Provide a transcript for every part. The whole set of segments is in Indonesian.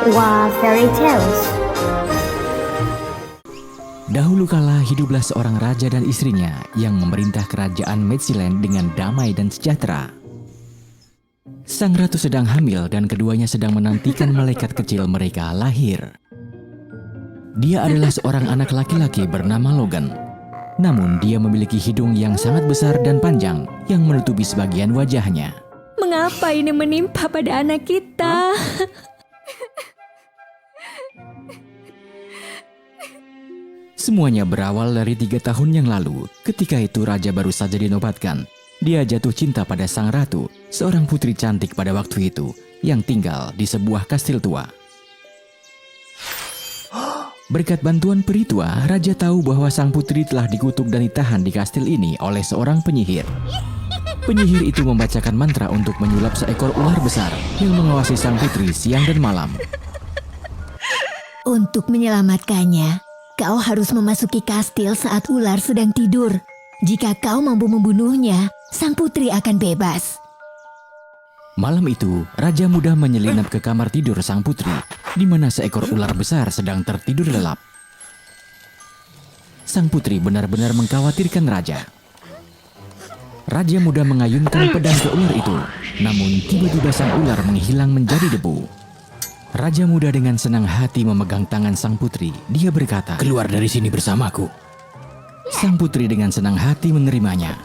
Wah, Fairy Tales. Dahulu kala hiduplah seorang raja dan istrinya yang memerintah kerajaan Medziland dengan damai dan sejahtera. Sang ratu sedang hamil dan keduanya sedang menantikan malaikat kecil mereka lahir. Dia adalah seorang anak laki-laki bernama Logan. Namun dia memiliki hidung yang sangat besar dan panjang yang menutupi sebagian wajahnya. Mengapa ini menimpa pada anak kita? Semuanya berawal dari 3 tahun yang lalu. Ketika itu raja baru saja dinobatkan. Dia jatuh cinta pada sang ratu, seorang putri cantik pada waktu itu, yang tinggal di sebuah kastil tua. Berkat bantuan peri tua, raja tahu bahwa sang putri telah dikutuk dan ditahan di kastil ini oleh seorang penyihir. Penyihir itu membacakan mantra untuk menyulap seekor ular besar yang mengawasi sang putri siang dan malam. Untuk menyelamatkannya, kau harus memasuki kastil saat ular sedang tidur. Jika kau mampu membunuhnya, sang putri akan bebas. Malam itu, raja muda menyelinap ke kamar tidur sang putri, di mana seekor ular besar sedang tertidur lelap. Sang putri benar-benar mengkhawatirkan raja. Raja muda mengayunkan pedang ke ular itu, namun tiba-tiba sang ular menghilang menjadi debu. Raja muda dengan senang hati memegang tangan sang putri. Dia berkata, "Keluar dari sini bersamaku." Sang putri dengan senang hati menerimanya.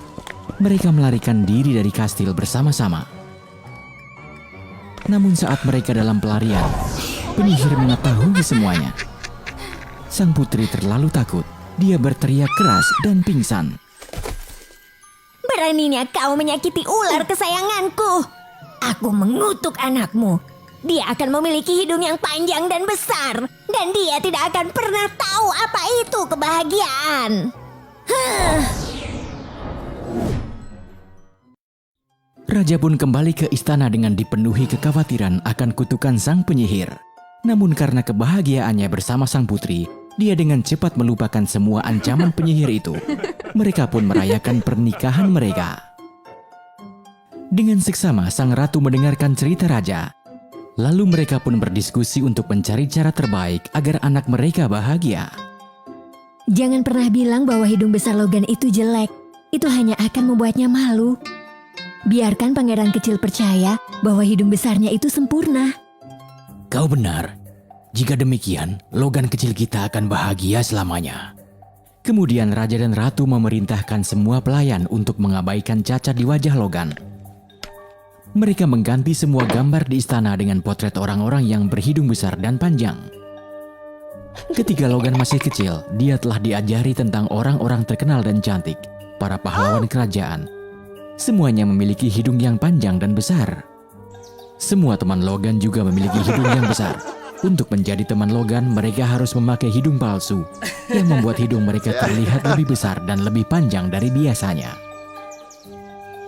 Mereka melarikan diri dari kastil bersama-sama. Namun saat mereka dalam pelarian, penyihir mengetahui semuanya. Sang putri terlalu takut. Dia berteriak keras dan pingsan. Beraninya kau menyakiti ular kesayanganku. Aku mengutuk anakmu. Dia akan memiliki hidung yang panjang dan besar. Dan dia tidak akan pernah tahu apa itu kebahagiaan. Raja pun kembali ke istana dengan dipenuhi kekhawatiran akan kutukan sang penyihir. Namun karena kebahagiaannya bersama sang putri, dia dengan cepat melupakan semua ancaman penyihir itu. Mereka pun merayakan pernikahan mereka. Dengan seksama sang ratu mendengarkan cerita raja. Lalu mereka pun berdiskusi untuk mencari cara terbaik agar anak mereka bahagia. Jangan pernah bilang bahwa hidung besar Logan itu jelek. Itu hanya akan membuatnya malu. Biarkan pangeran kecil percaya bahwa hidung besarnya itu sempurna. Kau benar. Jika demikian, Logan kecil kita akan bahagia selamanya. Kemudian raja dan ratu memerintahkan semua pelayan untuk mengabaikan cacat di wajah Logan. Mereka mengganti semua gambar di istana dengan potret orang-orang yang berhidung besar dan panjang. Ketika Logan masih kecil, dia telah diajari tentang orang-orang terkenal dan cantik, para pahlawan kerajaan. Semuanya memiliki hidung yang panjang dan besar. Semua teman Logan juga memiliki hidung yang besar. Untuk menjadi teman Logan, mereka harus memakai hidung palsu yang membuat hidung mereka terlihat lebih besar dan lebih panjang dari biasanya.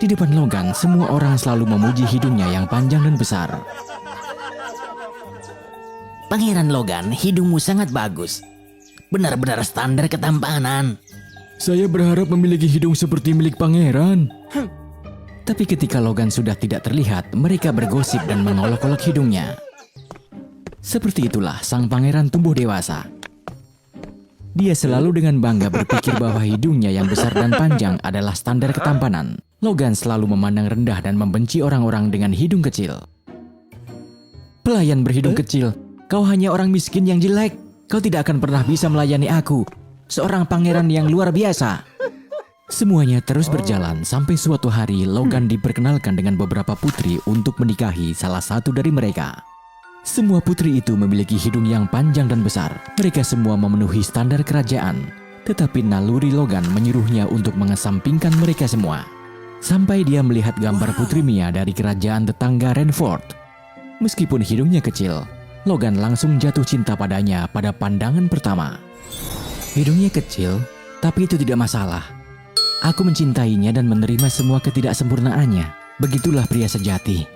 Di depan Logan, semua orang selalu memuji hidungnya yang panjang dan besar. Pangeran Logan, hidungmu sangat bagus. Benar-benar standar ketampanan. Saya berharap memiliki hidung seperti milik pangeran. Tapi ketika Logan sudah tidak terlihat, mereka bergosip dan mengolok-olok hidungnya. Seperti itulah sang pangeran tumbuh dewasa. Dia selalu dengan bangga berpikir bahwa hidungnya yang besar dan panjang adalah standar ketampanan. Logan selalu memandang rendah dan membenci orang-orang dengan hidung kecil. Pelayan berhidung kecil, kau hanya orang miskin yang jelek. Kau tidak akan pernah bisa melayani aku, seorang pangeran yang luar biasa. Semuanya terus berjalan sampai suatu hari Logan diperkenalkan dengan beberapa putri untuk menikahi salah satu dari mereka. Semua putri itu memiliki hidung yang panjang dan besar. Mereka semua memenuhi standar kerajaan. Tetapi naluri Logan menyuruhnya untuk mengesampingkan mereka semua. Sampai dia melihat gambar Putri Mia dari kerajaan tetangga Renford. Meskipun hidungnya kecil, Logan langsung jatuh cinta padanya pada pandangan pertama. Hidungnya kecil, tapi itu tidak masalah. Aku mencintainya dan menerima semua ketidaksempurnaannya. Begitulah pria sejati.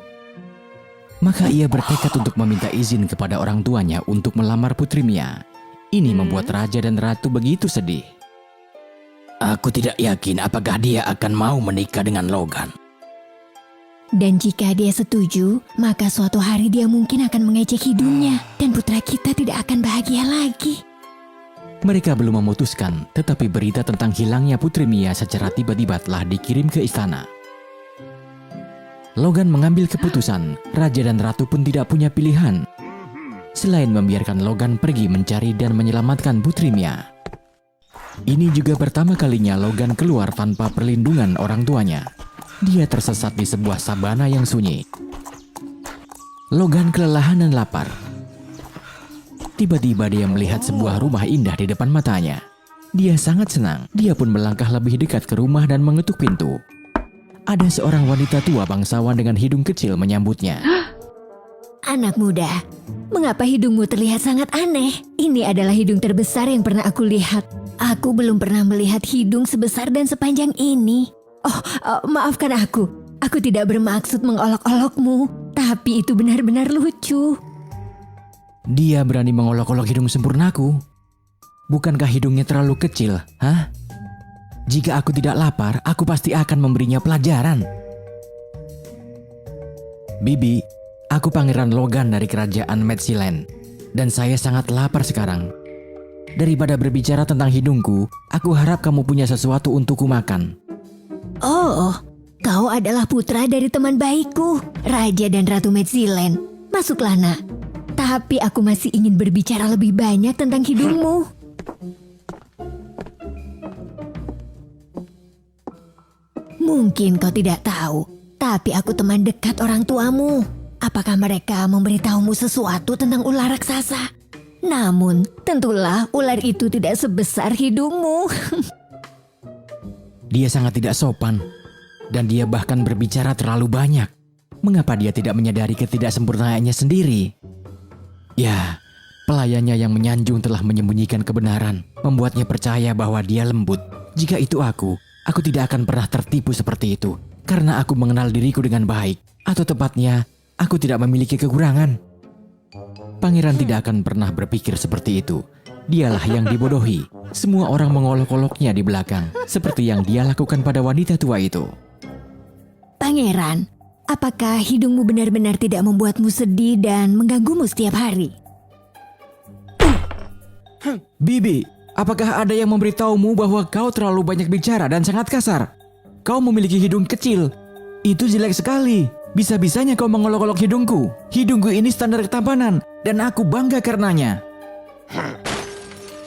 Maka ia bertekad untuk meminta izin kepada orang tuanya untuk melamar Putri Mia. Ini membuat raja dan ratu begitu sedih. Aku tidak yakin apakah dia akan mau menikah dengan Logan. Dan jika dia setuju, maka suatu hari dia mungkin akan mengejek hidungnya dan putra kita tidak akan bahagia lagi. Mereka belum memutuskan, tetapi berita tentang hilangnya Putri Mia secara tiba-tiba telah dikirim ke istana. Logan mengambil keputusan, Raja dan Ratu pun tidak punya pilihan selain membiarkan Logan pergi mencari dan menyelamatkan Putri Mia. Ini juga pertama kalinya Logan keluar tanpa perlindungan orang tuanya. Dia tersesat di sebuah sabana yang sunyi. Logan kelelahan dan lapar. Tiba-tiba dia melihat sebuah rumah indah di depan matanya. Dia sangat senang. Dia pun melangkah lebih dekat ke rumah dan mengetuk pintu. Ada seorang wanita tua bangsawan dengan hidung kecil menyambutnya. Anak muda, mengapa hidungmu terlihat sangat aneh? Ini adalah hidung terbesar yang pernah aku lihat. Aku belum pernah melihat hidung sebesar dan sepanjang ini. Maafkan aku. Aku tidak bermaksud mengolok-olokmu, tapi itu benar-benar lucu. Dia berani mengolok-olok hidung sempurnaku. Bukankah hidungnya terlalu kecil, hah? Jika aku tidak lapar, aku pasti akan memberinya pelajaran. Bibi, aku Pangeran Logan dari kerajaan Medsiland, dan saya sangat lapar sekarang. Daripada berbicara tentang hidungku, aku harap kamu punya sesuatu untukku makan. Oh, kau adalah putra dari teman baikku, Raja dan Ratu Medsiland. Masuklah, nak. Tapi aku masih ingin berbicara lebih banyak tentang hidungmu. Mungkin kau tidak tahu, tapi aku teman dekat orang tuamu. Apakah mereka memberitahumu sesuatu tentang ular raksasa? Namun, tentulah ular itu tidak sebesar hidungmu. Dia sangat tidak sopan, dan dia bahkan berbicara terlalu banyak. Mengapa dia tidak menyadari ketidaksempurnaannya sendiri? Ya, pelayannya yang menyanjung telah menyembunyikan kebenaran, membuatnya percaya bahwa dia lembut. Jika itu aku tidak akan pernah tertipu seperti itu, karena aku mengenal diriku dengan baik. Atau tepatnya, aku tidak memiliki kekurangan. Pangeran tidak akan pernah berpikir seperti itu. Dialah yang dibodohi. Semua orang mengolok-oloknya di belakang, seperti yang dia lakukan pada wanita tua itu. Pangeran, apakah hidungmu benar-benar tidak membuatmu sedih dan mengganggumu setiap hari? Bibi, apakah ada yang memberitahumu bahwa kau terlalu banyak bicara dan sangat kasar? Kau memiliki hidung kecil. Itu jelek sekali. Bisa-bisanya kau mengolok-olok hidungku. Hidungku ini standar ketampanan, dan aku bangga karenanya.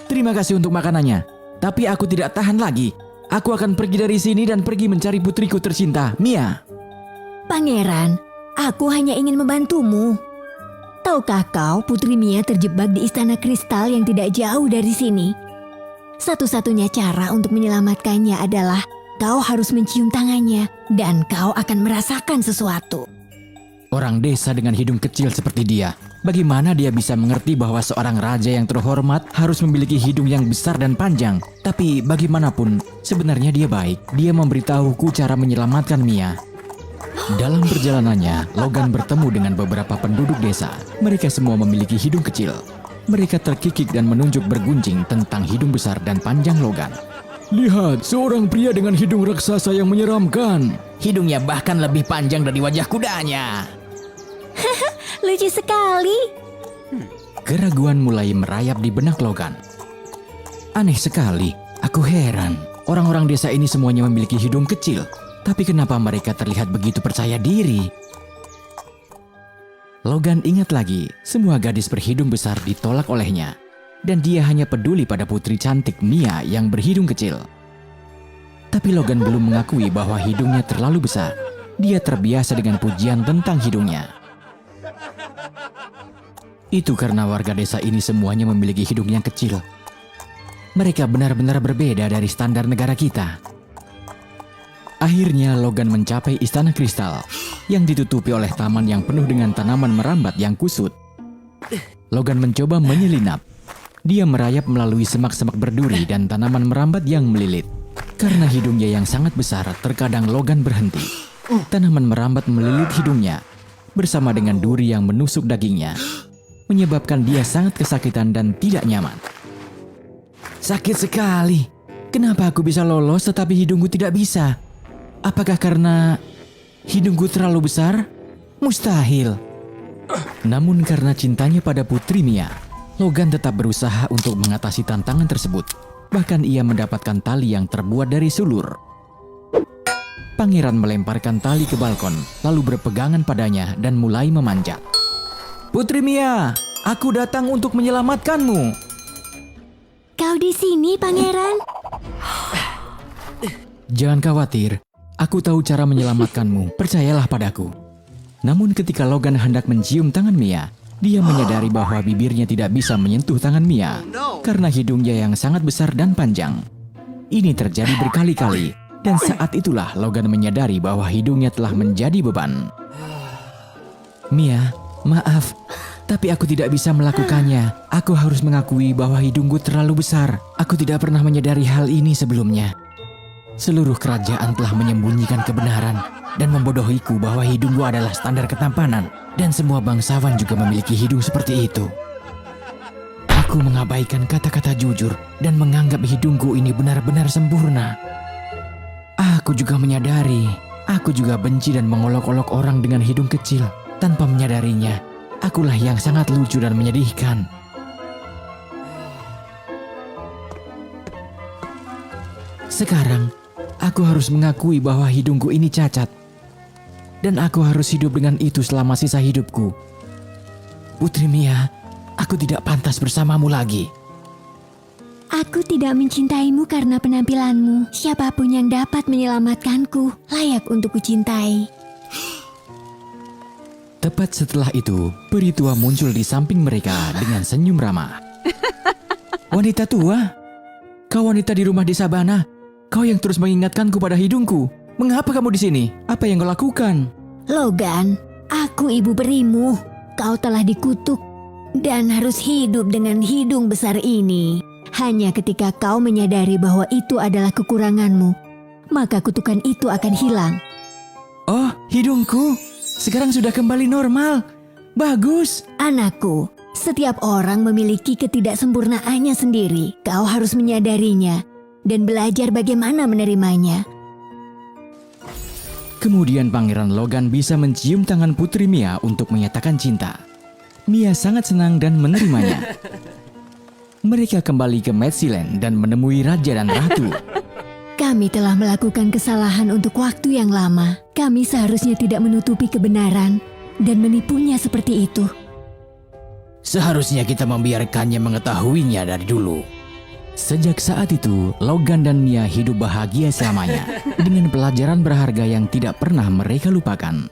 Terima kasih untuk makanannya, tapi aku tidak tahan lagi. Aku akan pergi dari sini dan pergi mencari putriku tercinta, Mia. Pangeran, aku hanya ingin membantumu. Tahukah kau Putri Mia terjebak di istana kristal yang tidak jauh dari sini? Satu-satunya cara untuk menyelamatkannya adalah kau harus mencium tangannya dan kau akan merasakan sesuatu. Orang desa dengan hidung kecil seperti dia, bagaimana dia bisa mengerti bahwa seorang raja yang terhormat harus memiliki hidung yang besar dan panjang? Tapi bagaimanapun, sebenarnya dia baik. Dia memberitahuku cara menyelamatkan Mia. Dalam perjalanannya, Logan bertemu dengan beberapa penduduk desa. Mereka semua memiliki hidung kecil. Mereka terkikik dan menunjuk bergunjing tentang hidung besar dan panjang Logan. Lihat, seorang pria dengan hidung raksasa yang menyeramkan. Hidungnya bahkan lebih panjang dari wajah kudanya. Lucu sekali. Keraguan mulai merayap di benak Logan. Aneh sekali, aku heran. Orang-orang desa ini semuanya memiliki hidung kecil. Tapi kenapa mereka terlihat begitu percaya diri? Logan ingat lagi, semua gadis berhidung besar ditolak olehnya. Dan dia hanya peduli pada putri cantik Mia yang berhidung kecil. Tapi Logan belum mengakui bahwa hidungnya terlalu besar. Dia terbiasa dengan pujian tentang hidungnya. Itu karena warga desa ini semuanya memiliki hidung yang kecil. Mereka benar-benar berbeda dari standar negara kita. Akhirnya Logan mencapai istana kristal yang ditutupi oleh taman yang penuh dengan tanaman merambat yang kusut. Logan mencoba menyelinap. Dia merayap melalui semak-semak berduri dan tanaman merambat yang melilit. Karena hidungnya yang sangat besar, terkadang Logan berhenti. Tanaman merambat melilit hidungnya bersama dengan duri yang menusuk dagingnya, menyebabkan dia sangat kesakitan dan tidak nyaman. Sakit sekali. Kenapa aku bisa lolos tetapi hidungku tidak bisa? Apakah karena Hidungku terlalu besar? Mustahil. Namun karena cintanya pada Putri Mia, Logan tetap berusaha untuk mengatasi tantangan tersebut. Bahkan ia mendapatkan tali yang terbuat dari sulur. Pangeran melemparkan tali ke balkon, lalu berpegangan padanya dan mulai memanjat. Putri Mia, aku datang untuk menyelamatkanmu. Kau di sini, Pangeran? Jangan khawatir, aku tahu cara menyelamatkanmu, percayalah padaku. Namun ketika Logan hendak mencium tangan Mia, dia menyadari bahwa bibirnya tidak bisa menyentuh tangan Mia karena hidungnya yang sangat besar dan panjang. Ini terjadi berkali-kali, dan saat itulah Logan menyadari bahwa hidungnya telah menjadi beban. Mia, maaf, tapi aku tidak bisa melakukannya. Aku harus mengakui bahwa hidungku terlalu besar. Aku tidak pernah menyadari hal ini sebelumnya. Seluruh kerajaan telah menyembunyikan kebenaran dan membodohiku bahwa hidungku adalah standar ketampanan. Dan semua bangsawan juga memiliki hidung seperti itu. Aku mengabaikan kata-kata jujur dan menganggap hidungku ini benar-benar sempurna. Aku juga menyadari, aku juga benci dan mengolok-olok orang dengan hidung kecil. Tanpa menyadarinya, akulah yang sangat lucu dan menyedihkan. Sekarang, aku harus mengakui bahwa hidungku ini cacat. Dan aku harus hidup dengan itu selama sisa hidupku. Putri Mia, aku tidak pantas bersamamu lagi. Aku tidak mencintaimu karena penampilanmu. Siapapun yang dapat menyelamatkanku layak untuk kucintai. Tepat setelah itu, peri tua muncul di samping mereka dengan senyum ramah. Wanita tua? Kau wanita di rumah di Sabana. Kau yang terus mengingatkanku pada hidungku. Mengapa kamu di sini? Apa yang kau lakukan? Logan, aku ibu perimu. Kau telah dikutuk dan harus hidup dengan hidung besar ini. Hanya ketika kau menyadari bahwa itu adalah kekuranganmu, maka kutukan itu akan hilang. Oh, hidungku. Sekarang sudah kembali normal. Bagus. Anakku, setiap orang memiliki ketidaksempurnaannya sendiri. Kau harus menyadarinya dan belajar bagaimana menerimanya. Kemudian Pangeran Logan bisa mencium tangan Putri Mia untuk menyatakan cinta. Mia sangat senang dan menerimanya. Mereka kembali ke Medsiland dan menemui Raja dan Ratu. Kami telah melakukan kesalahan untuk waktu yang lama. Kami seharusnya tidak menutupi kebenaran dan menipunya seperti itu. Seharusnya kita membiarkannya mengetahuinya dari dulu. Sejak saat itu, Logan dan Mia hidup bahagia selamanya dengan pelajaran berharga yang tidak pernah mereka lupakan.